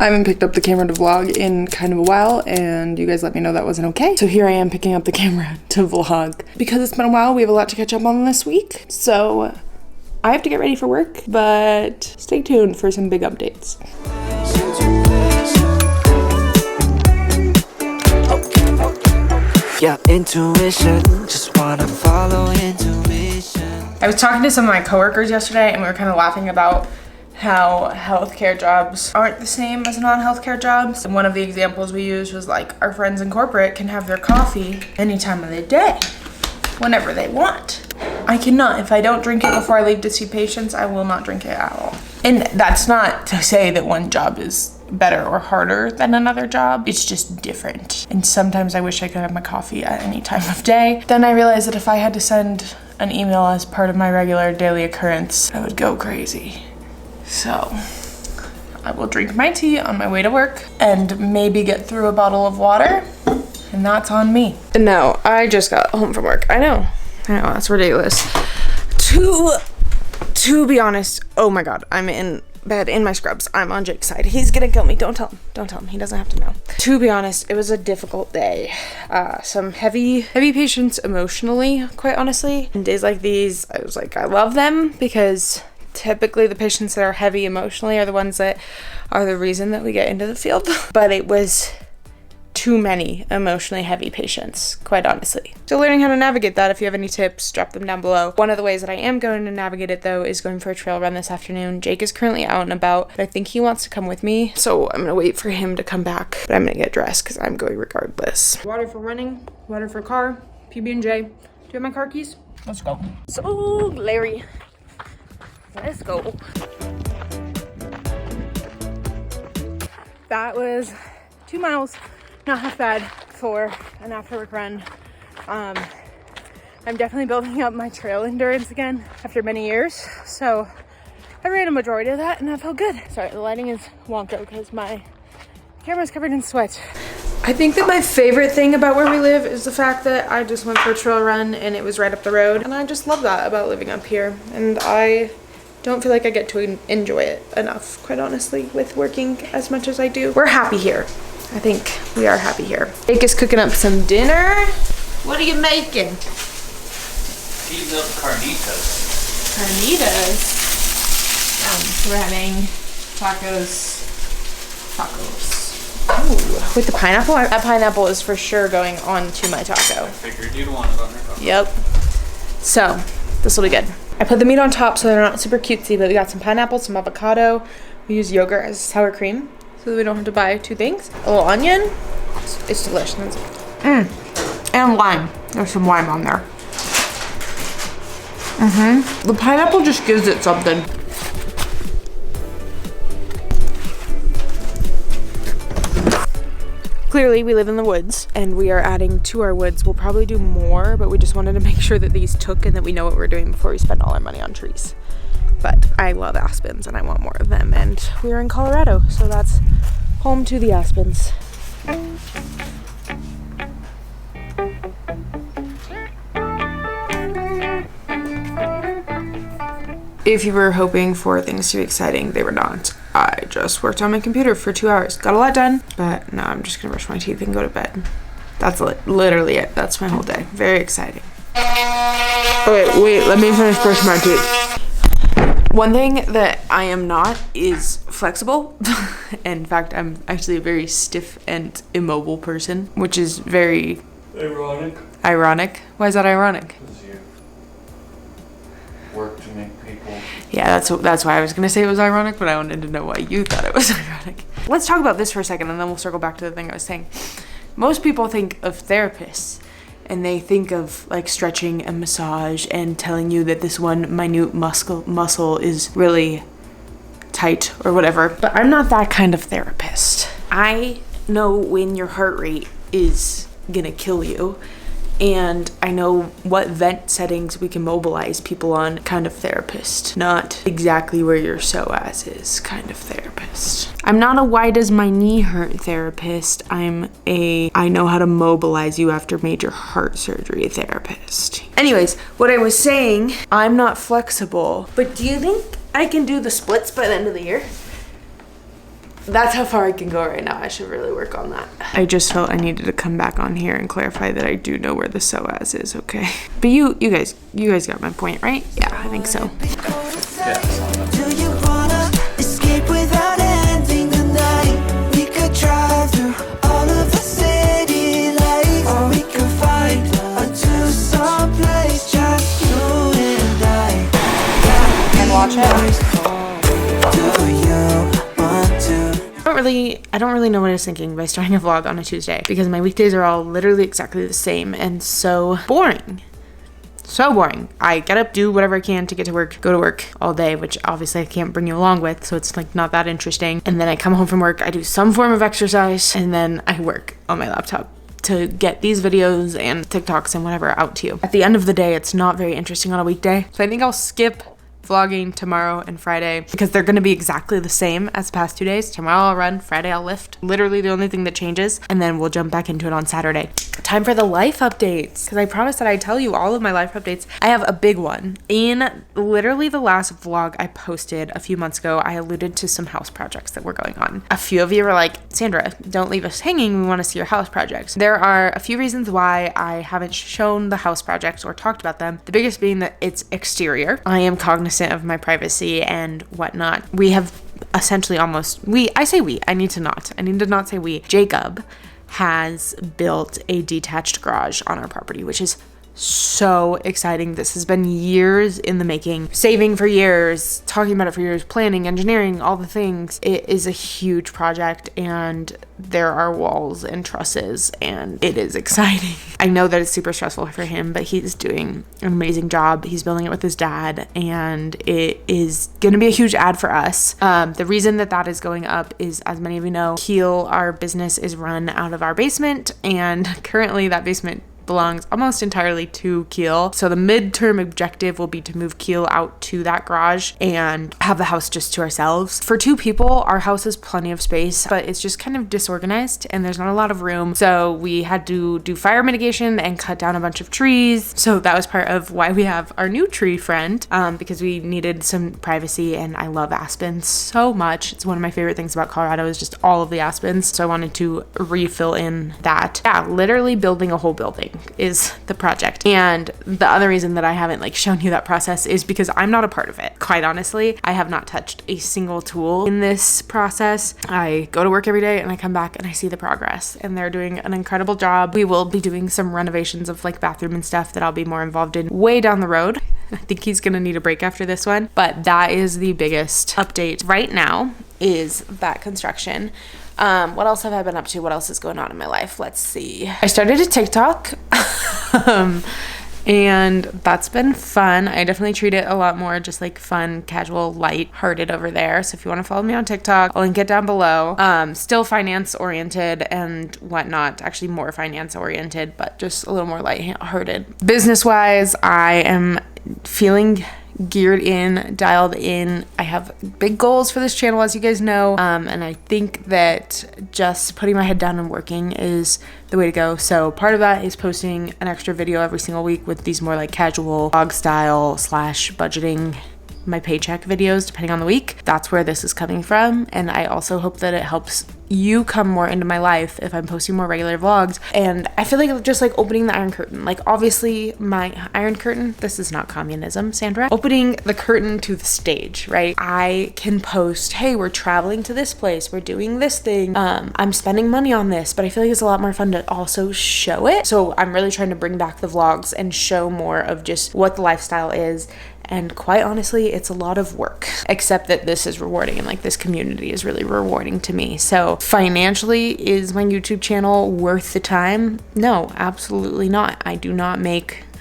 I haven't picked up the camera to vlog in kind of a while, and you guys let me know that wasn't okay. So here I am picking up the camera to vlog. Because it's been a while, we have a lot to catch up on this week. So I have to get ready for work, but stay tuned for some big updates. Yeah, intuition, just wanna follow intuition. I was talking to some of my coworkers yesterday, and we were kind of laughing about how healthcare jobs aren't the same as non-healthcare jobs. And one of the examples we used was like, our friends in corporate can have their coffee any time of the day, whenever they want. I cannot. If I don't drink it before I leave to see patients, I will not drink it at all. And that's not to say that one job is better or harder than another job. It's just different. And sometimes I wish I could have my coffee at any time of day. Then I realized that if I had to send an email as part of my regular daily occurrence, I would go crazy. So I will drink my tea on my way to work and maybe get through a bottle of water, and that's on me. No, I just got home from work. I know, that's ridiculous. To be honest, oh my God, I'm in bed in my scrubs. I'm on Jake's side. He's gonna kill me. Don't tell him. He doesn't have to know. To be honest, it was a difficult day. Some heavy patients emotionally, quite honestly. And days like these, I was like, I love them because typically the patients that are heavy emotionally are the ones that are the reason that we get into the field. But it was too many emotionally heavy patients, quite honestly. So learning how to navigate that, if you have any tips, drop them down below. One of the ways that I am going to navigate it though is going for a trail run this afternoon. Jake is currently out and about, but I think he wants to come with me. So I'm gonna wait for him to come back, but I'm gonna get dressed because I'm going regardless. Water for running, water for car, PB&J. Do you have my car keys? Let's go. So Larry, let's go. That was 2 miles. Not half bad for an after work run. I'm definitely building up my trail endurance again after many years. So I ran a majority of that and I felt good. Sorry, the lighting is wonky because my camera's covered in sweat. I think that my favorite thing about where we live is the fact that I just went for a trail run and it was right up the road. And I just love that about living up here. And I don't feel like I get to enjoy it enough, quite honestly, with working as much as I do. We're happy here. I think we are happy here. Jake is cooking up some dinner. What are you making? Heating up carnitas. Carnitas? So we're having tacos. Ooh, with the pineapple? That pineapple is for sure going on to my taco. I figured you'd want it on your taco. Yep. So, this will be good. I put the meat on top so they're not super cutesy, but we got some pineapple, some avocado. We use yogurt as sour cream, so that we don't have to buy 2 things. A little onion. It's delicious. And lime. There's some lime on there. The pineapple just gives it something. Clearly, we live in the woods, and we are adding to our woods. We'll probably do more, but we just wanted to make sure that these took and that we know what we're doing before we spend all our money on trees. But I love aspens and I want more of them, and we're in Colorado, so that's home to the aspens. If you were hoping for things to be exciting, they were not. I just worked on my computer for 2 hours. Got a lot done, but now I'm just gonna brush my teeth and go to bed. That's literally it. That's my whole day. Very exciting. Wait, let me finish brushing my teeth. One thing that I am not is flexible. In fact, I'm actually a very stiff and immobile person, which is very ironic. Why is that ironic? Because you work to make people. Yeah, that's why I was gonna say it was ironic, but I wanted to know why you thought it was ironic. Let's talk about this for a second, and then we'll circle back to the thing I was saying. Most people think of therapists, and they think of like stretching and massage and telling you that this one minute muscle is really tight or whatever. But I'm not that kind of therapist. I know when your heart rate is gonna kill you, and I know what vent settings we can mobilize people on kind of therapist, not exactly where your psoas is kind of therapist. I'm not a why does my knee hurt therapist. I'm a I know how to mobilize you after major heart surgery therapist. Anyways, what I was saying, I'm not flexible, but do you think I can do the splits by the end of the year? That's how far I can go right now. I should really work on that. I just felt I needed to come back on here and clarify that I do know where the psoas is, okay? But you guys got my point, right? Yeah, I think so. Do you wanna escape without ending the night? We could drive through all of the city lights, or we could find a two-song place, just you and I. And watch it. Do you want to? I don't really know what I was thinking by starting a vlog on a Tuesday, because my weekdays are all literally exactly the same and so boring. So boring. I get up, do whatever I can to get to work, go to work all day, which obviously I can't bring you along with, so it's like not that interesting. And then I come home from work, I do some form of exercise, and then I work on my laptop to get these videos and TikToks and whatever out to you. At the end of the day, it's not very interesting on a weekday. So I think I'll skip vlogging tomorrow and Friday because they're going to be exactly the same as the past 2 days. Tomorrow I'll run, Friday I'll lift. Literally the only thing that changes, and then we'll jump back into it on Saturday. Time for the life updates, because I promised that I'd tell you all of my life updates. I have a big one. In literally the last vlog I posted a few months ago, I alluded to some house projects that were going on. A few of you were like, Sandra, don't leave us hanging. We want to see your house projects. There are a few reasons why I haven't shown the house projects or talked about them. The biggest being that it's exterior. I am cognizant of my privacy and whatnot. We have essentially I need to not say we. Jacob has built a detached garage on our property, which is so exciting. This has been years in the making, saving for years, talking about it for years, planning, engineering, all the things. It is a huge project, and there are walls and trusses, and it is exciting. I know that it's super stressful for him, but he's doing an amazing job. He's building it with his dad, and it is going to be a huge ad for us. The reason that is going up is, as many of you know, Keel, our business, is run out of our basement, and currently that basement belongs almost entirely to Keel. So the midterm objective will be to move Keel out to that garage and have the house just to ourselves. For two people, our house has plenty of space, but it's just kind of disorganized and there's not a lot of room. So we had to do fire mitigation and cut down a bunch of trees. So that was part of why we have our new tree friend, because we needed some privacy, and I love aspens so much. It's one of my favorite things about Colorado is just all of the aspens. So I wanted to refill in that. Yeah, literally building a whole building is the project. And the other reason that I haven't shown you that process is because I'm not a part of it. Quite honestly, I have not touched a single tool in this process. I go to work every day and I come back and I see the progress, and they're doing an incredible job. We will be doing some renovations of bathroom and stuff that I'll be more involved in way down the road. I think he's gonna need a break after this one, but that is the biggest update right now, is that construction. What else have I been up to? What else is going on in my life? Let's see. I started a TikTok and that's been fun. I definitely treat it a lot more just fun, casual, light-hearted over there. So if you want to follow me on TikTok, I'll link it down below. Still finance oriented and whatnot, actually more finance oriented, but just a little more light-hearted. Business-wise, I am feeling geared in, dialed in. I have big goals for this channel, as you guys know, and I think that just putting my head down and working is the way to go. So part of that is posting an extra video every single week with these more casual vlog style / budgeting my paycheck videos depending on the week. That's where this is coming from, and I also hope that it helps you come more into my life if I'm posting more regular vlogs. And I feel like just opening the iron curtain, obviously my iron curtain, this is not communism, Sandra, opening the curtain to the stage, right? I can post, hey, we're traveling to this place, we're doing this thing, I'm spending money on this, but I feel like it's a lot more fun to also show it. So I'm really trying to bring back the vlogs and show more of just what the lifestyle is. And quite honestly, it's a lot of work, except that this is rewarding, and this community is really rewarding to me. So financially, is my YouTube channel worth the time? No, absolutely not. I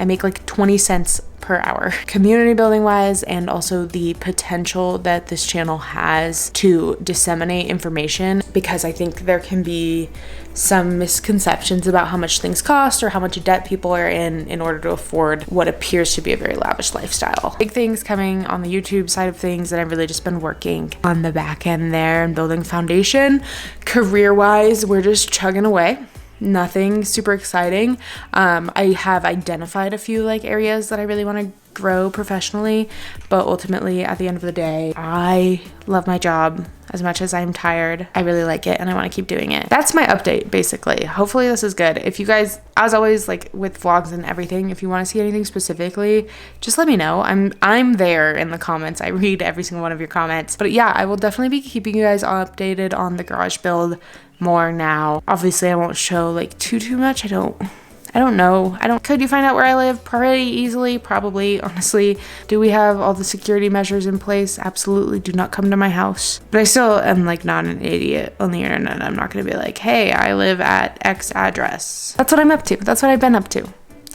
make 20 cents per hour. Community building wise, and also the potential that this channel has to disseminate information, because I think there can be some misconceptions about how much things cost or how much debt people are in order to afford what appears to be a very lavish lifestyle. Big things coming on the YouTube side of things, and I've really just been working on the back end there and building foundation. Career wise, we're just chugging away. Nothing super exciting. I have identified a few areas that I really want to grow professionally, but ultimately at the end of the day, I love my job as much as I'm tired. I really like it and I want to keep doing it. That's my update basically. Hopefully this is good. If you guys, as always, like with vlogs and everything, if you want to see anything specifically, just let me know. I'm there in the comments. I read every single one of your comments. But yeah, I will definitely be keeping you guys updated on the garage build more now. Obviously I won't show like too much. I don't know. Could you find out where I live pretty easily? Probably, honestly. Do we have all the security measures in place? Absolutely. Do not come to my house. But I still am like not an idiot on the internet. I'm not going to be like, hey, I live at X address. That's what I'm up to. That's what I've been up to.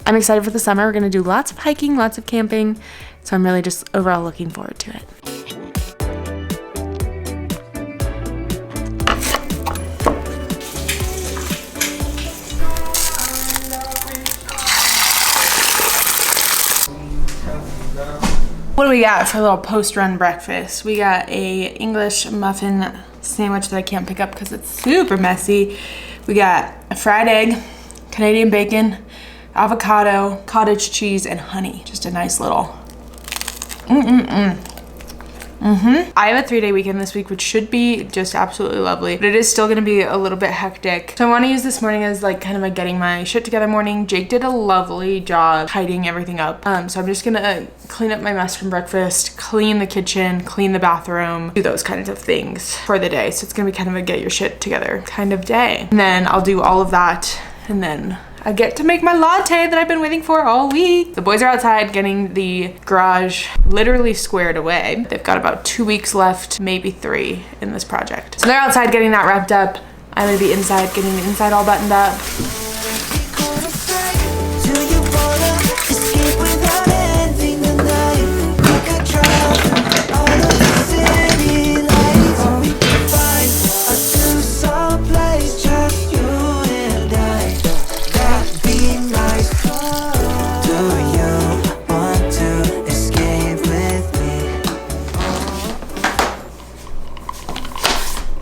I'm excited for the summer. We're going to do lots of hiking, lots of camping. So I'm really just overall looking forward to it. What do we got for a little post-run breakfast? We got a English muffin sandwich that I can't pick up because it's super messy. We got a fried egg, Canadian bacon, avocado, cottage cheese, and honey. Just a nice little I have a 3-day weekend this week, which should be just absolutely lovely, but it is still gonna be a little bit hectic. So I wanna use this morning as like kind of a getting my shit together morning. Jake did a lovely job tidying everything up. So I'm just gonna clean up my mess from breakfast, clean the kitchen, clean the bathroom, do those kinds of things for the day. So it's gonna be kind of a get your shit together kind of day. And then I'll do all of that and then I get to make my latte that I've been waiting for all week. The boys are outside getting the garage literally squared away. They've got about 2 weeks left, maybe 3 in this project. So they're outside getting that wrapped up. I'm gonna be inside getting the inside all buttoned up.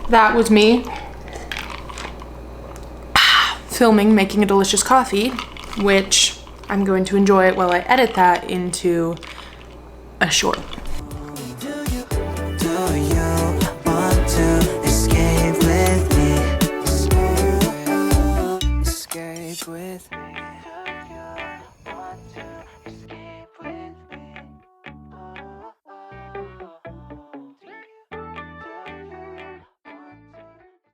That was me filming, making a delicious coffee, which I'm going to enjoy while I edit that into a short. Do you want to escape with me? Escape with me.